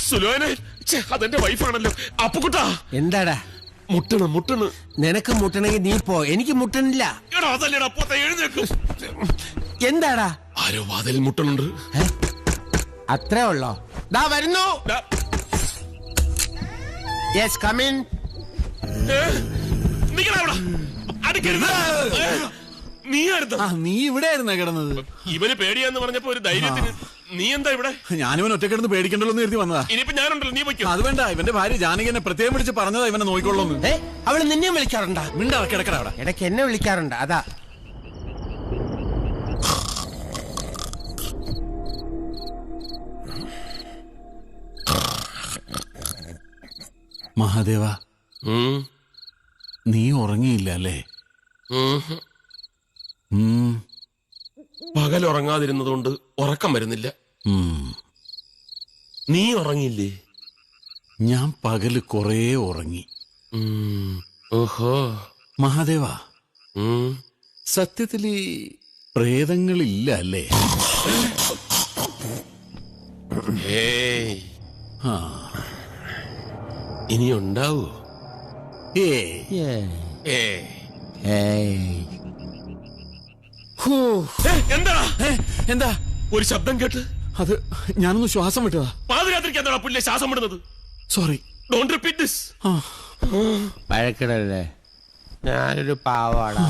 സുലോനെ, അതെന്റെ വൈഫാണല്ലോ. അപ്പുക്കുട്ടാ, എന്താടാ? മുട്ടണ്. നിനക്ക് മുട്ടണമെങ്കിൽ നീ പോ, എനിക്ക് മുട്ടണില്ല. എടാ അതല്ലേടാ, അപ്പത്തെ എഴുന്നേക്കും. എന്താടാ? ആരോ വാതിലിൽ മുട്ടണുണ്ട്. അത്രേ ഉള്ളോ? ദാ വരുന്നു. Yes, come in. നീ ഇവിടെ ആയിരുന്നാ കിടന്നത്? ഇവന് പേടിയാന്ന് പറഞ്ഞപ്പോ ഒരു ധൈര്യത്തിന്. നീ എന്താ ഇവിടെ? ഞാനിവൻ ഒറ്റ കിടന്ന് പേടിക്കണ്ടല്ലോ എന്ന് കരുതി വന്നതാ. ഇനിയിപ്പോ ഞാനുണ്ടല്ലോ, നീ വയ്ക്കും. അത് വേണ്ട, ഇവന്റെ ഭാര്യ ജാനകി എന്നെ പ്രത്യേകം വിളിച്ച് പറഞ്ഞതാ ഇവനെ നോക്കിക്കൊള്ളുന്നു. അവള് നിന്നെ വിളിക്കാറുണ്ടാ? മിണ്ടാ, കിടക്കട അവിടെ. ഇടയ്ക്ക് എന്നെ വിളിക്കാറുണ്ട്, അതാ. മഹാദേവ, നീ ഉറങ്ങിയില്ല അല്ലേ? പകൽ ഉറങ്ങാതിരുന്നതുകൊണ്ട് ഉറക്കം വരുന്നില്ല. നീ ഉറങ്ങിയില്ലേ? ഞാൻ പകല് കുറേ ഉറങ്ങി. ഓഹോ. മഹാദേവ, സത്യത്തില് പ്രേതങ്ങളില്ല അല്ലേ? ഇനി ഉണ്ടാവോ? എന്താ ഒരു ശബ്ദം കേട്ട്? അത് ഞാനൊന്ന് ശ്വാസം വിട്ടതാ. പാതിരാത്രിക്ക് എന്താ പുല്ലേ ശ്വാസം വിടുന്നത്? Sorry, don't repeat this. വഴക്കിടല്ലേ, ഞാനൊരു പാവാടാ.